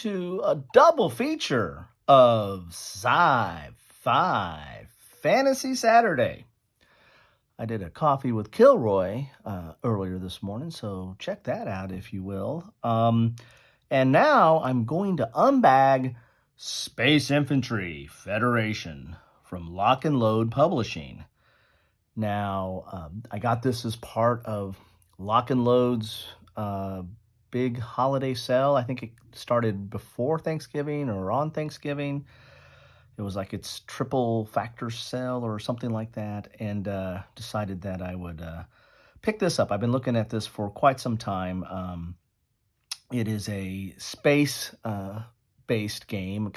to a double feature of Sci-Fi Fantasy Saturday. I did a coffee with Kilroy earlier this morning, so check that out if you will. And now I'm going to unbag Space Infantry Federation from Lock and Load Publishing. Now, I got this as part of Lock and Load's big holiday sale. I think it started before Thanksgiving or on Thanksgiving. It was like its triple factor sale or something like that, and decided that I would pick this up. I've been looking at this for quite some time. It is a space based game,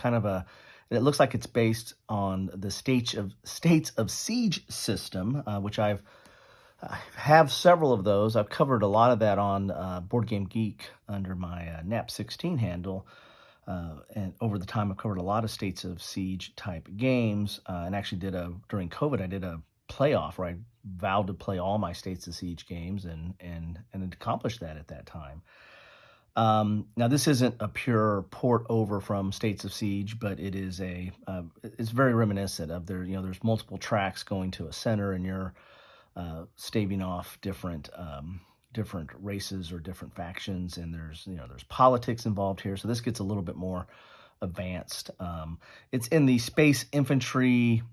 it looks like it's based on the States of Siege system, which I have several of those. I've covered a lot of that on Board Game Geek under my NAP16 handle. And over the time, I've covered a lot of States of Siege type games. And actually during COVID, I did a playoff where I vowed to play all my States of Siege games and accomplished that at that time. Now this isn't a pure port over from States of Siege, but it is it's very reminiscent of there's multiple tracks going to a center, and you're staving off different races or different factions, and there's politics involved here. So this gets a little bit more advanced. It's in the Space Infantry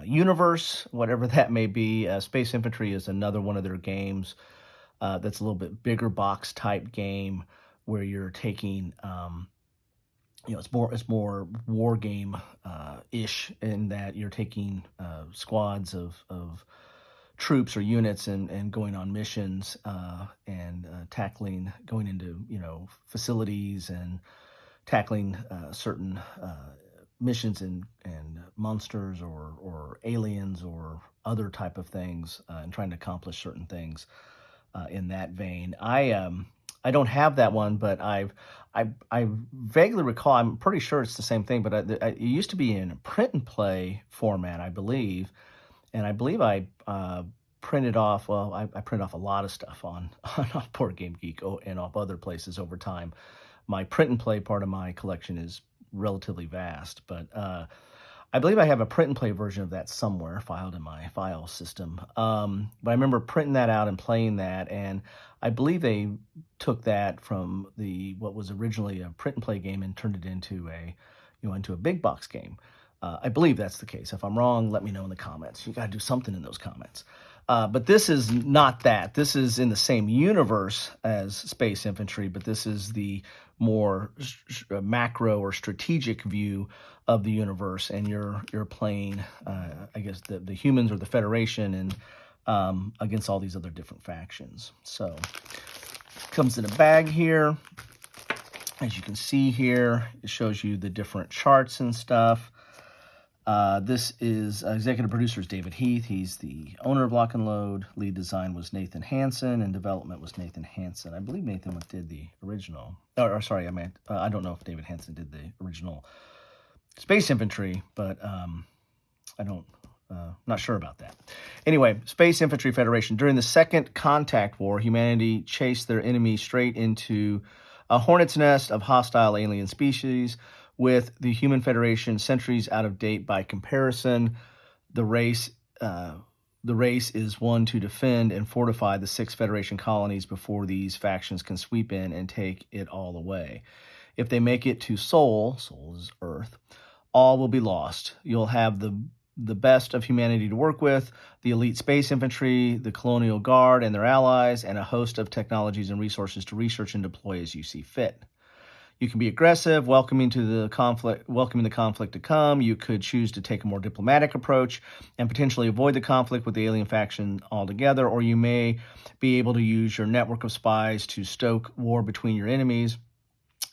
universe, whatever that may be. Space Infantry is another one of their games that's a little bit bigger box type game where you're taking it's more war game ish in that you're taking squads of troops or units and going on missions and going into facilities and tackling certain missions and monsters or aliens or other type of things and trying to accomplish certain things in that vein. I don't have that one, but I vaguely recall. I'm pretty sure it's the same thing, but it used to be in a print and play format, I believe. And I believe I printed off. Well, I printed off a lot of stuff on Board Game Geek and off other places over time. My print and play part of my collection is relatively vast, but I believe I have a print and play version of that somewhere filed in my file system. But I remember printing that out and playing that, and I believe they took that from what was originally a print and play game and turned it into a big box game. I believe that's the case. If I'm wrong, let me know in the comments. You got to do something in those comments. But this is not that. This is in the same universe as Space Infantry, but this is the more macro or strategic view of the universe, and you're playing, I guess, the humans or the Federation and against all these other different factions. So it comes in a bag here. As you can see here, it shows you the different charts and stuff. This is executive producer is David Heath. He's the owner of Lock and Load. Lead design was Nathan Hansen, and development was Nathan Hansen. I believe Nathan did the original. I don't know if David Hansen did the original Space Infantry, but not sure about that. Anyway, Space Infantry Federation. During the Second Contact War, humanity chased their enemy straight into a hornet's nest of hostile alien species. With the Human Federation centuries out of date by comparison, the race is one to defend and fortify the 6 Federation colonies before these factions can sweep in and take it all away. If they make it to Sol is Earth, all will be lost. You'll have the best of humanity to work with, the elite space infantry, the colonial guard and their allies, and a host of technologies and resources to research and deploy as you see fit. You can be aggressive, welcoming the conflict to come. You could choose to take a more diplomatic approach and potentially avoid the conflict with the alien faction altogether, or you may be able to use your network of spies to stoke war between your enemies,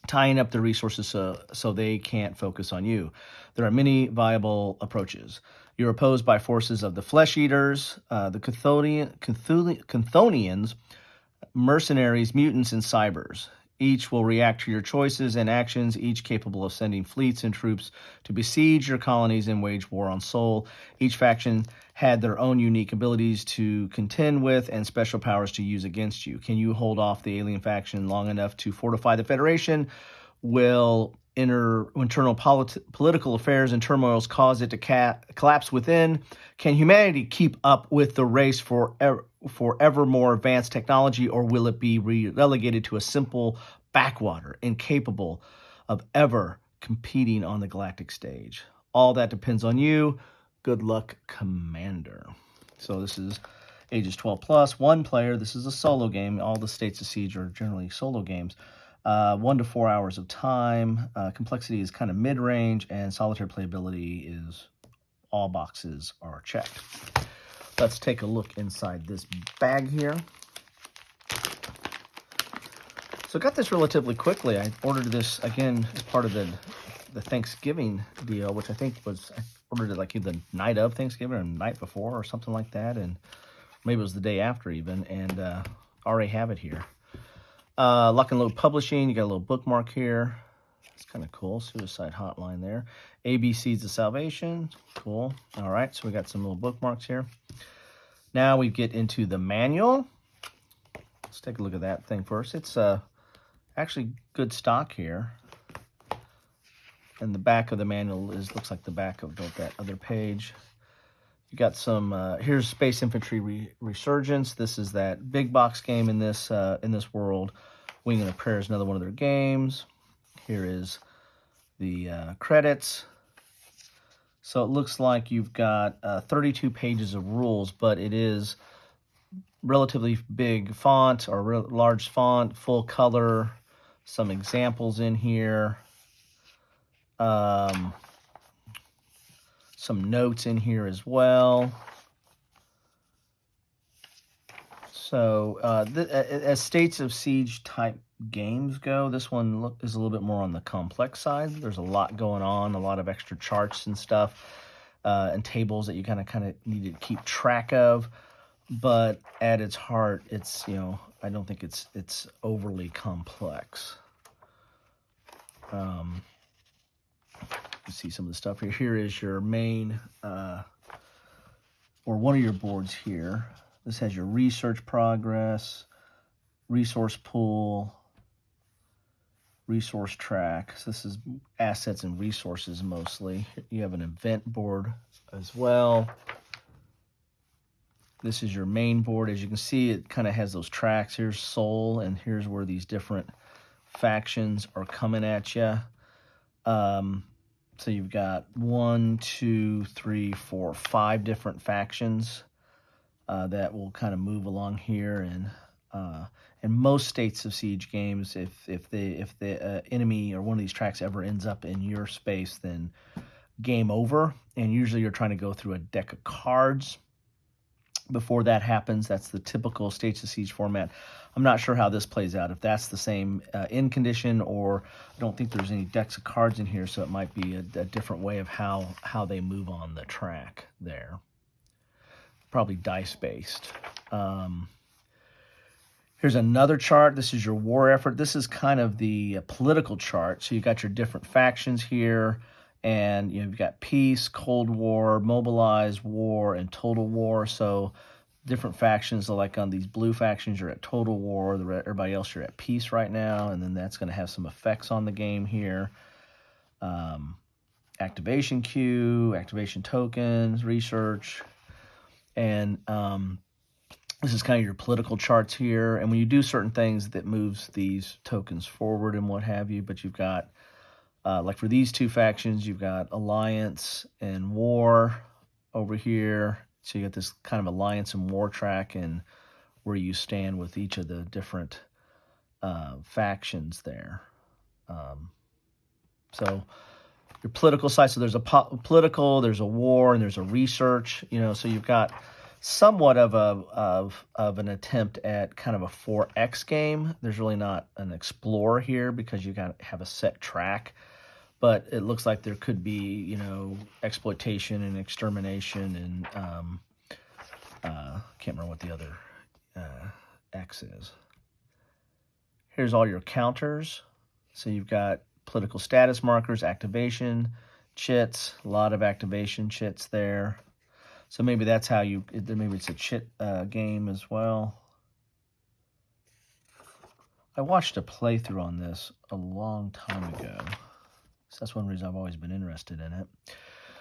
tying up the resources so they can't focus on you. There are many viable approaches. You're opposed by forces of the Flesh Eaters, the Chthonians, mercenaries, mutants, and cybers. Each will react to your choices and actions, each capable of sending fleets and troops to besiege your colonies and wage war on Sol. Each faction had their own unique abilities to contend with and special powers to use against you. Can you hold off the alien faction long enough to fortify the Federation Will internal political affairs and turmoils cause it to collapse within? Can humanity keep up with the race for ever more advanced technology, or will it be relegated to a simple backwater, incapable of ever competing on the galactic stage? All that depends on you. Good luck, Commander. So this is ages 12 plus, one player. This is a solo game. All the States of Siege are generally solo games. 1 to 4 hours of time. Complexity is kind of mid-range, and solitaire playability is all boxes are checked. Let's take a look inside this bag here. So I got this relatively quickly. I ordered this, again, as part of the Thanksgiving deal, which I think was, I ordered it like either the night of Thanksgiving or the night before or something like that, and maybe it was the day after even, and already have it here. Lock and Load Publishing, you got a little bookmark here. It's kind of cool. Suicide Hotline there. ABCs of Salvation. Cool. All right, so we got some little bookmarks here. Now we get into the manual. Let's take a look at that thing first. It's actually good stock here. And the back of the manual looks like the back of that other page. You got some, here's Space Infantry Resurgence. This is that big box game in this world. Wing and a Prayer is another one of their games. Here is the credits. So it looks like you've got 32 pages of rules, but it is relatively big font or large font, full color, some examples in here. Some notes in here as well. So as States of Siege type games go, this one is a little bit more on the complex side. There's a lot going on, a lot of extra charts and stuff, and tables that you kind of need to keep track of. But at its heart, it's, I don't think it's overly complex. You see some of the stuff here. Here is your main, or one of your boards here. This has your research progress, resource pool, resource track. So this is assets and resources mostly. You have an event board as well. This is your main board. As you can see, it kind of has those tracks. Here's Soul, and here's where these different factions are coming at you. So you've got 1, 2, 3, 4, 5 different factions that will kind of move along here. And in most States of Siege games, if the enemy or one of these tracks ever ends up in your space, then game over. And usually you're trying to go through a deck of cards before that happens. That's the typical States of Siege format. I'm not sure how this plays out, if that's the same in condition, or I don't think there's any decks of cards in here, so it might be a different way of how they move on the track there. Probably dice-based. Here's another chart. This is your war effort. This is kind of the political chart. So you got your different factions here, and you've got peace, Cold War, mobilized war, and total war. So different factions, like on these blue factions, you're at total war. Everybody else, you're at peace right now, and then that's going to have some effects on the game here. Activation queue, activation tokens, research, and this is kind of your political charts here. And when you do certain things, that moves these tokens forward and what have you. But you've got, like for these two factions, you've got alliance and war over here. So you got this kind of alliance and war track, and where you stand with each of the different factions there. So your political side, so there's a political, there's a war, and there's a research. So you've got somewhat of an attempt at kind of a 4X game. There's really not an explorer here because you got to have a set track. But it looks like there could be, exploitation and extermination, and can't remember what the other X is. Here's all your counters. So you've got political status markers, activation chits, a lot of activation chits there. So maybe that's how maybe it's a chit game as well. I watched a playthrough on this a long time ago. So that's one reason I've always been interested in it.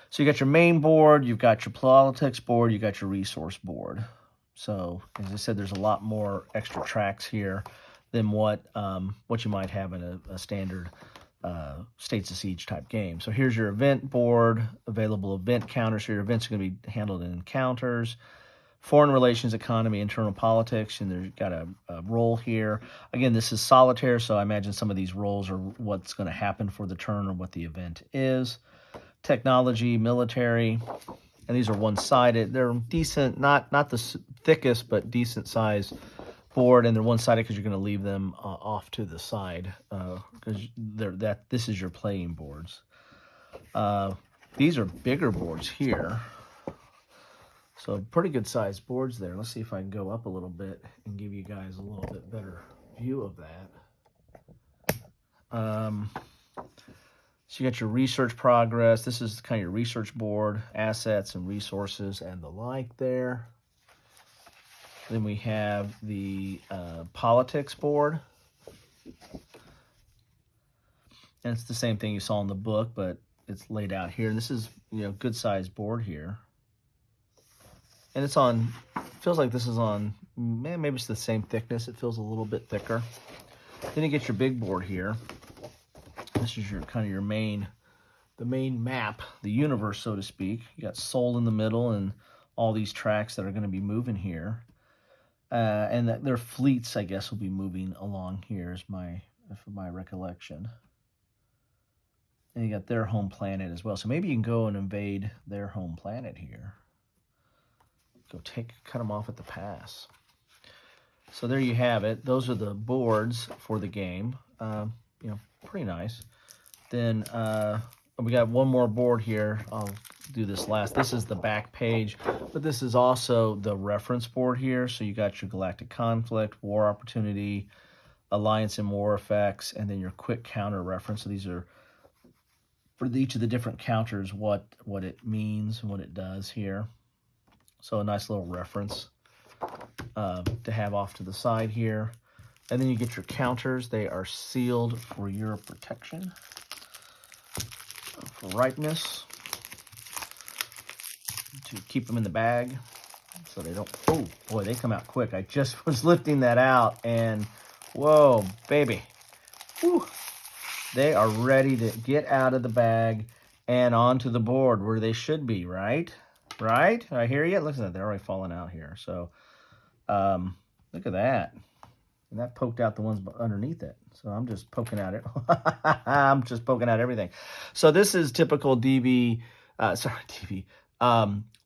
So you got your main board, you've got your politics board, you got your resource board. So as I said, there's a lot more extra tracks here than what you might have in a standard States of Siege type game. So here's your event board, available event counters. So your events are going to be handled in encounters. Foreign relations, economy, internal politics, and there's got a role here. Again, this is solitaire, so I imagine some of these roles are what's going to happen for the turn or what the event is. Technology, military, and these are one-sided. They're decent, not the thickest, but decent size board, and they're one-sided because you're going to leave them off to the side because this is your playing boards. These are bigger boards here. So pretty good sized boards there. Let's see if I can go up a little bit and give you guys a little bit better view of that. So you got your research progress. This is kind of your research board, assets and resources and the like there. Then we have the politics board. And it's the same thing you saw in the book, but it's laid out here. And this is, good sized board here. And it's on, feels like this is on, maybe it's the same thickness. It feels a little bit thicker. Then you get your big board here. This is your kind of the main map, the universe, so to speak. You got Sol in the middle and all these tracks that are going to be moving here. And that their fleets, I guess, will be moving along here is my recollection. And you got their home planet as well. So maybe you can go and invade their home planet here. Cut them off at the pass. So there you have it. Those are the boards for the game. Pretty nice. Then we got one more board here. I'll do this last. This is the back page, but this is also the reference board here. So you got your galactic conflict, war opportunity, alliance and war effects, and then your quick counter reference. So these are for each of the different counters, what it means and what it does here. So a nice little reference to have off to the side here. And then you get your counters. They are sealed for your protection, for ripeness, to keep them in the bag so they don't, oh boy, they come out quick. I just was lifting that out and whoa, baby. Whew. They are ready to get out of the bag and onto the board where they should be, right? Right? I hear you. Look at that. They're already falling out here. So look at that. And that poked out the ones underneath it. So I'm just poking out it. I'm just poking out everything. So this is typical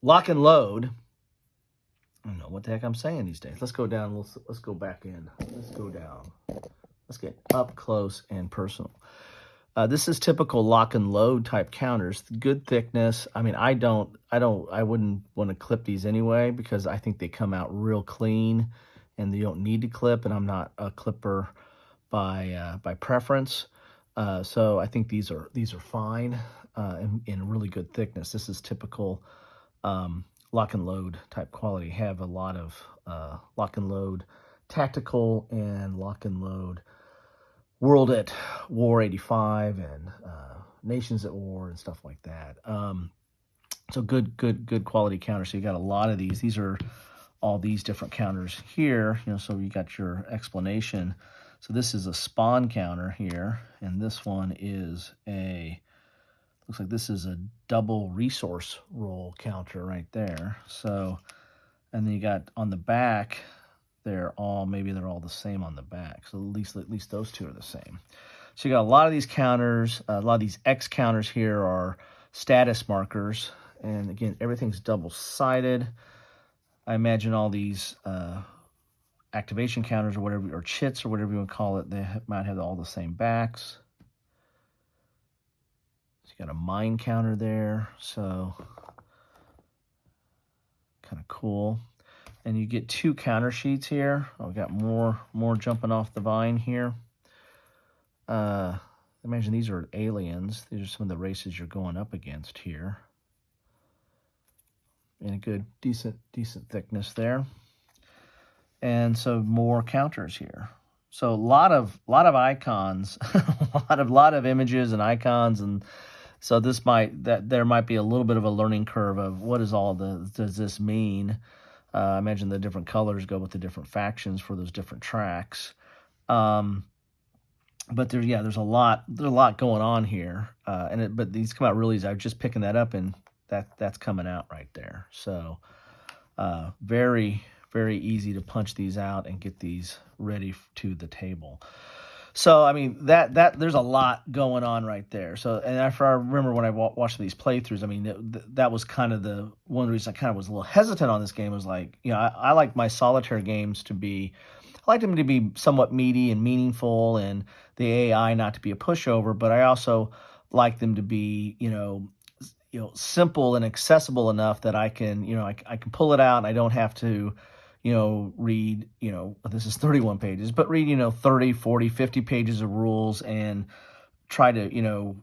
lock and load. I don't know what the heck I'm saying these days. Let's go down. Let's go back in. Let's go down. Let's get up close and personal. This is typical lock and load type counters. Good thickness. I mean, I wouldn't want to clip these anyway because I think they come out real clean and you don't need to clip, and I'm not a clipper by preference. So I think these are fine in really good thickness. This is typical lock and load type quality. Have a lot of lock and load tactical and lock and load World at War 85 and Nations at War and stuff like that. So good quality counters. So you got a lot of these. These are all these different counters here. So you got your explanation. So this is a spawn counter here, and this one is looks like this is a double resource roll counter right there. So, and then you got on the back, maybe they're all the same on the back. So at least those two are the same. So you got a lot of these counters, a lot of these X counters here are status markers. And again, everything's double-sided. I imagine all these activation counters or whatever, or chits or whatever you want to call it, they might have all the same backs. So you got a mine counter there, so kind of cool. And you get two counter sheets here. I've got more jumping off the vine here. Imagine these are aliens. These are some of the races you're going up against here. And a good, decent thickness there. And so more counters here. So a lot of icons, a lot of images and icons, and so there might be a little bit of a learning curve of what is does this mean? I imagine the different colors go with the different factions for those different tracks. Um, but there's a lot going on here, but these come out really easy. I was just picking that up, and that's coming out right there. So very very easy to punch these out and get these ready to the table. So I mean that there's a lot going on right there. So and after I remember when I watched these playthroughs, I mean that was kind of the one of the reasons I kind of was a little hesitant on this game. Was like, I like my solitaire games to be, I like them to be somewhat meaty and meaningful, and the AI not to be a pushover. But I also like them to be simple and accessible enough that I can I can pull it out and I don't have to read, this is 31 pages, but read, 30, 40, 50 pages of rules and try to,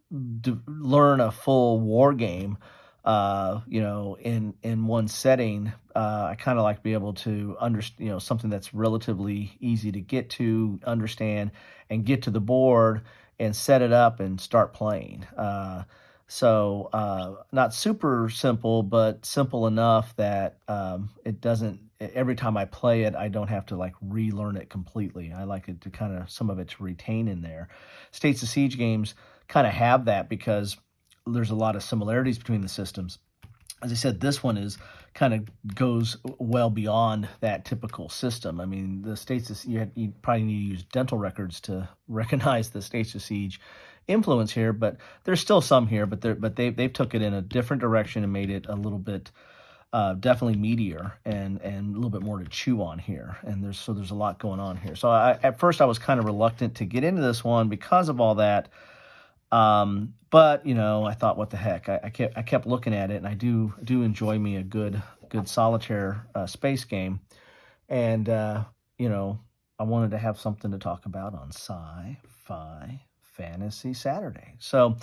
learn a full war game, in one setting. I kind of like to be able to understand, something that's relatively easy to get to, understand, and get to the board and set it up and start playing. Not super simple, but simple enough that it doesn't. Every time I play it, I don't have to like relearn it completely. I like it to kind of some of it to retain in there. States of Siege games kind of have that because there's a lot of similarities between the systems. As I said, this one is kind of goes well beyond that typical system. I mean, the States of you probably need to use dental records to recognize the States of Siege influence here, but there's still some here. But they've took it in a different direction and made it a little bit definitely meatier and a little bit more to chew on here. And there's a lot going on here. So at first I was kind of reluctant to get into this one because of all that. But I thought, what the heck? I kept looking at it, and I do enjoy me a good solitaire space game, and I wanted to have something to talk about on Sci-Fi Fantasy Saturday. So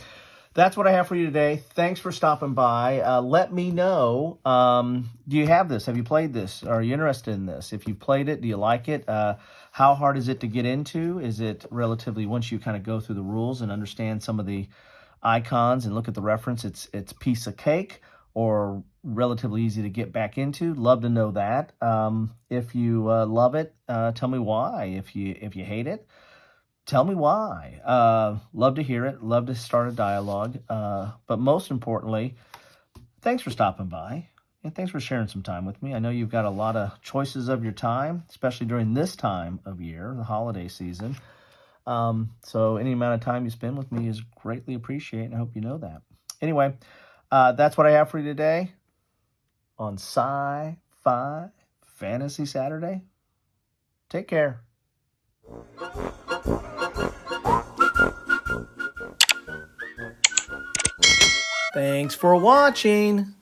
that's what I have for you today. Thanks for stopping by. Let me know. Do you have this? Have you played this? Are you interested in this? If you've played it, do you like it? How hard is it to get into? Is it relatively, once you kind of go through the rules and understand some of the icons and look at the reference, it's piece of cake, or relatively easy to get back into? Love to know that. If you love it, tell me why. If you hate it, tell me why. Love to hear it. Love to start a dialogue. But most importantly, thanks for stopping by. And thanks for sharing some time with me. I know you've got a lot of choices of your time, especially during this time of year, the holiday season. So any amount of time you spend with me is greatly appreciated, and I hope you know that. Anyway, that's what I have for you today on Sci-Fi Fantasy Saturday. Take care. Thanks for watching.